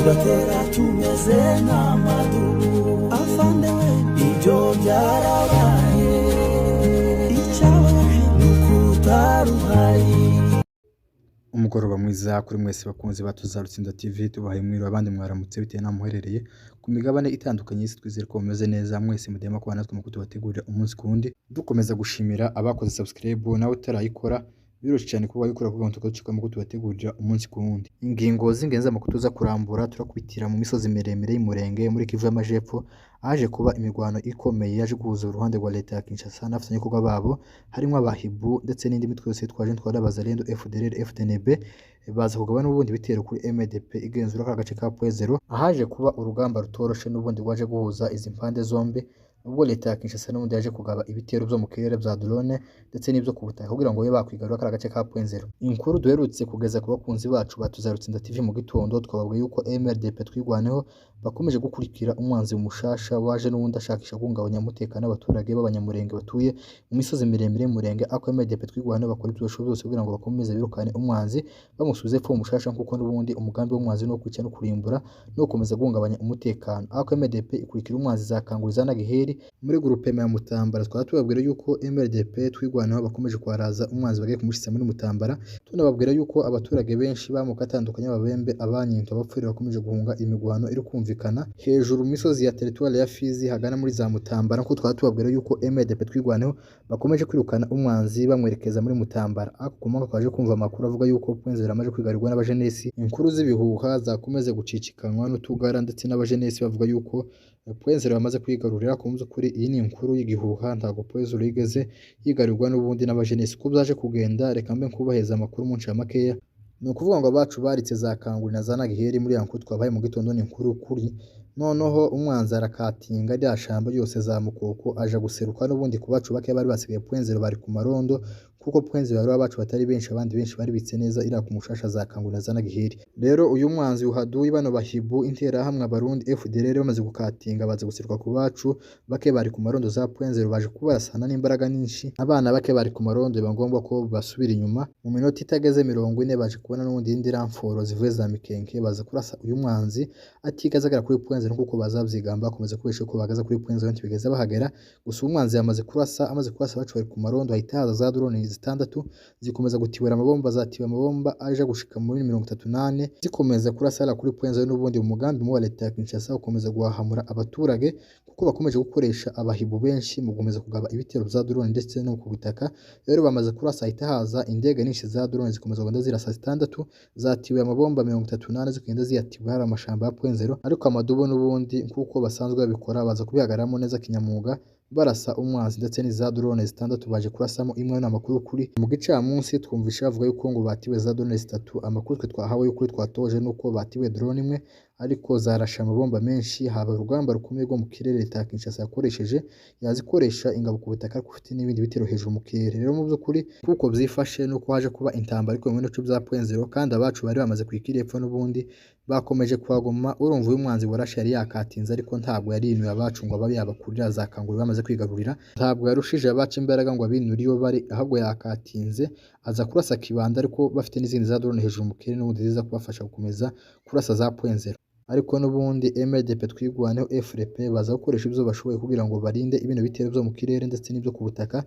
tugatera tumeze nk'amadubu afande we ibyo byarabaye icyababaje ni ukutaruhari. Umugoroba mwiza kuri mwese bakunzi batuza Rutsinda TV, tubahaye mwiriwe abandi mwaramutse bitewe n'aho muherereye ku migabane itandukanye y'isi. Twizere ko mumeze neza mwese, mudema kubana natwe mu kutubategurira umunsi ku wundi, dukomeza gushimira abakoze subscribe nawe utarayikora. Biroroshye cyane kuba wayikora kugira ngo tugaruke mu kutubategurira umunsi ku wundi. Ingingo z'ingenzi amakuru tuza kurambura, turakubitira mu misozi miremire y'Umurenge muri Kivu y'Amajepfo haje kuba imirwano ikomeye yaje guhuza uruhande rwa leta ya Kinshasa n'abafatanyabikorwa babo harimo abahibu ndetse n'indi mitwe yose twaje twari abazalendo FDLR FDNB baza kugaba n'ubundi bitero kuri MDP igenzura ka gace ka Pwezero ahaje kuba urugamba rutoroshe n'ubundi rwaje guhuza izi mpande zombi. Ubwo leta ya Kinshasa n'ubundi yaje kugaba ibitero byo mu kirere bya drone ndetse n'ibyo ku butaka kugira ngo babe bakwigarura kara gace ka Pwenzero. Inkuru duherutse kugeza ku bakunzi bacu batuza Rutsinda TV mu gitondo, twababwiye yuko MRDP twigwaneho bakomeje gukurikira umwanzi mushasha waje n'ubundi ashakisha guhungabanya umutekano w'abaturage b'abanyamurenge batuye mu misozi miremire y'Umurenge. Ako MRDP twigwaneho bakora ibyo byose kugira ngo bakomeze birukane umwanzi bamusubize epfo mushasha, kuko n'ubundi umugambi w'umwanzi no kwica no kurimbura no gukomeza guhungabanya umutekano. Ako MRDP ikurikira umwanzi zakanguriza na Giheri muri groupe ya Mutambara. Twaba tubabwira yuko MRDP twigwanaho bakomeje kwaraza umwanzi bagiye kumushitsa muri Mutambara. Tunababwira yuko abaturage benshi bamuka atandukanye ababembe abanyinto abapfurira bakomeje guhunga imigwano iri kumvikana hejuru mu misozi ya territoire ya Fizi hagana muri za Mutambara. Kuko twaba tubabwira yuko MRDP twigwanaho bakomeje kwirukana umwanzi bamwerekeza muri Mutambara. Ako kumonga twaje kumva amakuru avuga yuko Pwenzero amaje kwigarirwa n'abajenesi. Inkuru z'ibihuha zakomeze gucicikanwa n'utugara ndetse n'abajenesi bavuga yuko Pwenzero yamaze kwigarurira. Ku by'ukuri iyi ni inkuru y'igihuha, ntabwo Pwenzero yigeze yigarirwa n'ubundi n'abajenesi. Ko byaje kugenda, reka mbe nkubaheza amakuru mu nsha makeya. Ni ukuvuga ngo abacu baritse za Kanguri na za Nagiheri muri ya nkuru twabaye mu gitondo. Ni inkuru kuri noneho umwanzi arakatinga rya shamba yose za Mukoko aja guseruka n'ubundi ku bacu bake bari basigaye Pwenzero bari ku marondo, kuko Pwenzero bari abacu batari benshi, abandi benshi bari bitse neza ira ku mushasha za Kanguri na za Nagiheri. Rero uyu mwanzi uhaduye bano bahibu intera hamwe abarundi FDLR bamaze gukatinga baza guseruka ku bacu bake bari ku marondo za Pwenzero baje kubarasana n'imbaraga nyinshi. Abana bake bari ku marondo biba ngombwa ko basubira inyuma. Mu minota itageze 40 baje kubona n'ubundi indi ramforo zivuye za Mikenke baza kurasa uyu mwanzi atigazagara kuri Pwenzero, kuko bazabyigamba bakomeza kubesha ko bagaza kuri Pwenzero ntibigeze bahagera. Gusa umwanzi yamaze kurasa, amaze kurasa bacu bari ku marondo ahita haza za drone zitandatu zikomeza gutibura amabomba, zatiba amabomba aje gushika muri 38 zikomeza kurasa kuri Pwenzero. N'ubundi umugambi mu wa leta ya Kinshasa ukomeza guhahamura abaturage, kuko bakomeje gukoresha abahibu benshi mu gukomeza kugaba ibitero bya drone ndetse no ku butaka. Rero bamaze kurasa ahita haza indege nyinshi za drone zikomeza kugenda zirasa 6 zatiwe amabomba 38 zikagenda ziyatiwe hari amashamba ya Pwenzero. Ariko amadubo n'ubundi kuko basanzwe babikora baza kubihagaramo neza kinyamwuga barasa umwanzi ndetse n'iza drone 6 baje kurasamo imwe. N'amakuru kuri mu gicamunsi twumvisha bavuga yuko ngo batiwe za drone 3. Amakuru twe twahawe y'ukuri twatoje nuko batiwe drone imwe ariko zarasha amabomba menshi. Haba urugamba rukomeye rwo mu kirere leta ya Kinshasa yakoresheje, yazikoresha ingabo ku butaka ariko ufite n'ibindi bitero hejuru mu kirere. Rero mu by'ukuri kuko byifashe nuko haje kuba intambara ariko mu bice bya Pwenzero, kandi abacu bari bamaze kwikira epfo n'ubundi bakomeje kuhagoma. Urumva uyu mwanzi warashe yari yakatinze ariko ntabwo yari inuye abacu ngo ababe yabakurira za Kanguri bamaze kwigarurira. Ntabwo yarushije abacu imbaraga ngo abinure iyo bari, ahubwo yakatinze aza kurasa kibanda ariko bafite n'izindi za drone hejuru mu kirere n'ubundi ziza kubafasha gukomeza kurasa za Pwenzero. Ariko n'ubundi MRDP twigwaneho FRP baza gukoresha ibyo bashoboye kugira ngo barinde ibintu bitero byo mu kirere ndetse n'ibyo ku butaka.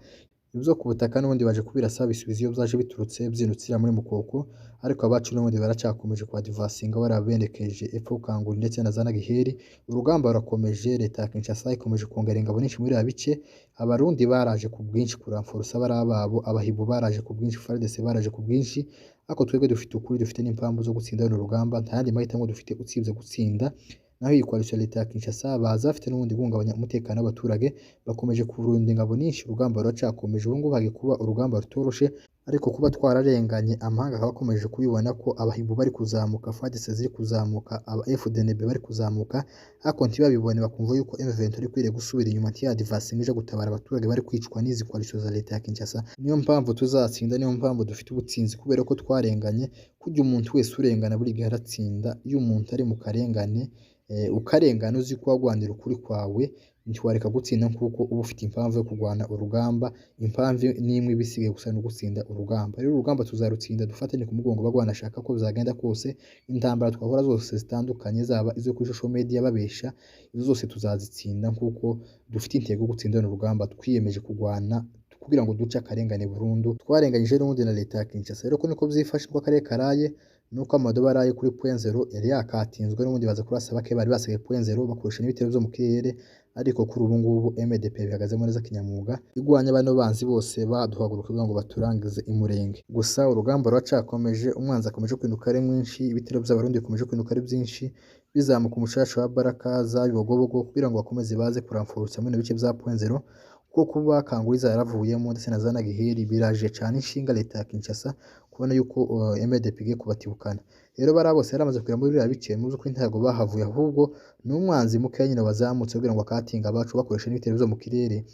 Ibyo ku butaka n'ubundi baje kubirasa bisubiza iyo byaje biturutse byinukira muri Mukoko. Ariko abacu n'ubundi baracyakomeje kwa divasinga barabendekeje epfo Kanguri ndetse na za Nagiheri. Urugamba rurakomeje, leta ya Kinshasa ikomeje kongera ingabo nyinshi muri abice. Abarundi baraje ku bwinshi kuramforosa bari ababo, abahibu baraje ku bwinshi, FARDC baraje ku bwinshi. Ako twebwe dufite ukuri, dufite n'impamvu zo gutsinda no rugamba, nta yandi mahitamo dufite utsibye gutsinda. Naho iyi coalition leta ya Kinshasa baza bafite n'ubundi guhungabanya umutekano w'abaturage, bakomeje kurunda ingabo nyinshi. Urugamba ruracakomeje, ubu ngubu hagiye kuba urugamba rutoroshe, ariko kuba twararenganye amahanga akaba akomeje kubibona ko abahibu bari kuzamuka, FARDC ziri kuzamuka, aba FDNB bari kuzamuka, ariko ntibabibone bakumva yuko M23 ari kwiriye gusubira inyuma ntiyadivasinga ije gutabara abaturage bari kwicwa n'izi coalition za leta ya Kinshasa. Niyo mpamvu tuzatsinda, niyo mpamvu dufite ubutsinzi, kubera ko twarenganye. Kujya umuntu wese urengana buri gihe aratsinda. Iyo umuntu ari mu karengane ukarengana uzi ko wagwanira ukuri kwawe ntiwareka gutsinda kuko uba ufite impamvu yo kurwana urugamba, impamvu n'imwe ibisigaye gusa no gutsinda urugamba. Rero urugamba tuzarutsinda dufatanye ku mugongo bagwanashaka ko bizagenda kose. Intambara twahora zose zitandukanye zaba izo kuri social media babesha, izo zose tuzazitsinda kuko dufite intego yo gutsindana urugamba, twiyemeje kurwana kugira ngo duce akarengane burundu. Twarenganyije n'ubundi na leta ya Kinshasa. Rero ko niko byifashe ko akarere karaye nuko amadoba araye kuri point 0 yari yakatinzwe n'ubundi baza kurasa bake bari basigaye point 0 bakoresha n'ibitero byo mu kirere, ariko kuri ubu ngubu MDP bihagazemo neza kinyamwuga igwanya bano banzi bose baduhaguruka kugira ngo baturangize imurenge. Gusa urugamba rwacakomeje, umwanzi akomeje kwinuka ari mwinshi, ibitero by'abarundi bikomeje kwinuka ari byinshi, bizamuka umucaca wa Baraka za Bibogobogo kugira ngo bakomeze baze kuramfurutsa mu bice bya point 0 kuko kuba Kanguriza yaravuyemo ndetse na Zana Giheri biraje cyane inshinga leta ya Kinshasa kubona yuko MDP igiye kubatibukana. Rero bara bose yaramaze kugera muri biriya bice muzi ko intago bahavuye, ahubwo n'umwanzi mukeya nyine wazamutse kugira ngo akatinga abacu bakoresha n'ibitero byo mu kirere,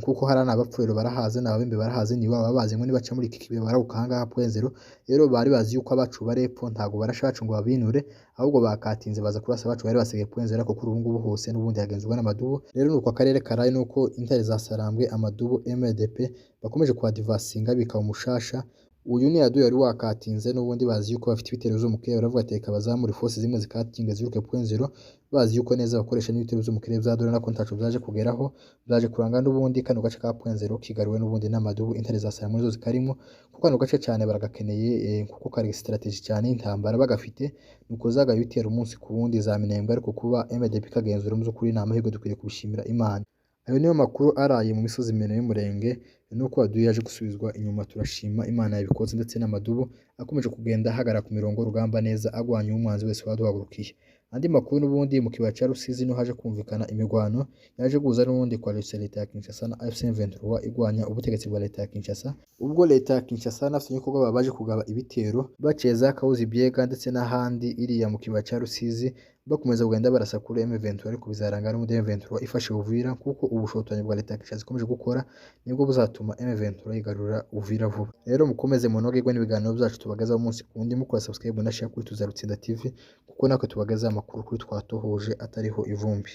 kuko hari n'abapfurero barahaze n'ababembe barahaze ni baba bazi ngo nibaca muri iki kibe barawukanga point 0. Rero bari bazi yuko abacu barepfo ntago barashacu ngo babinure, ahubwo bakatinze baza kurasa abacu bari basigaye point 0 kuko ubu ngubu hose n'ubundi yagenzurwa n'amadubu. Rero nuko akarere karaye nuko intare za Sarambwe amadubu MDP bakomeje kwa divasinga bikaba umushasha. Uyu ni yadu yari wakatinze n'ubundi bazi yuko bafite ibitero byo mu kirere, baravuga ati reka bazamure force zimwe zikatinga ziruke point 0, bazi yuko neza bakoresha n'ibitero byo mu kirere bya dore nako ntacu byaje kugeraho, byaje kuranga n'ubundi kano gace ka point 0 kigaruwe n'ubundi n'amadubu intare za Sarambwe zo zikarimo, kuko kano gace cyane baragakeneye kuko kari strategy cyane intambara bagafite nuko zaga bitera umunsi ku wundi za Minembwe, ariko kuba MDP kagenzura mu kuri n'amahirwe dukwiriye kubishimira Imana. Ayo niyo makuru araye mu misozi mene y'umurenge, nuko waduye yaje gusubizwa inyuma, turashima Imana yabikoze ndetse n'amadubu akomeje kugenda hagara ku mirongo rugamba neza agwanya umwanzi wese waduhagurukiye. Andi makuru n'ubundi mu kibaya cya Rusizi no haje kumvikana imigwano yaje guza n'ubundi kwa leta ya Kinshasa na FC23 igwanya ubutegetsi bwa leta ya Kinshasa, ubwo leta ya Kinshasa nafite nyuko babaje kugaba ibitero baceza Kawuzi Biega ndetse n'ahandi iriya mu kibaya cya Rusizi bakomeza kugenda barasa kuri M23, ariko bizaranga n'ubundi M23 ifashe Uvira kuko ubushotoranyi bwa leta ya Kinshasa ikomeje gukora nibwo buzatuma M23 igarura Uvira vuba. Rero mukomeze munogerwe n'ibiganiro byacu tubagaza umunsi kundi, mukora subscribe na share kuri Tuzarutsinda TV kuko nako tubagaza amakuru kuri twatohoje atariho ivumbi.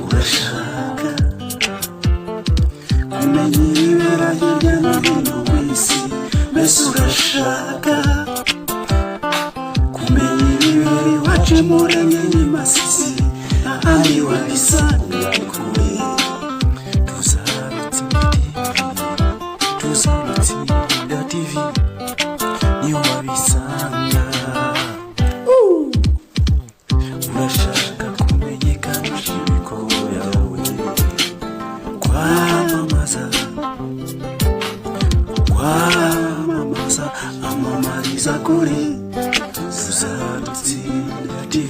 Urashaka kumenya ibibera hirya no hino ku isi, mbese urashaka kumenya ibibera iwacu Murenge n'Masisi ahandi wabisanga kure. Tuzarutsinda TV niyo wabisanga. Urashaka kumenyekanisha ibikorwa byawe, kwamamaza amamariza kure. Tuzarutsinda TV.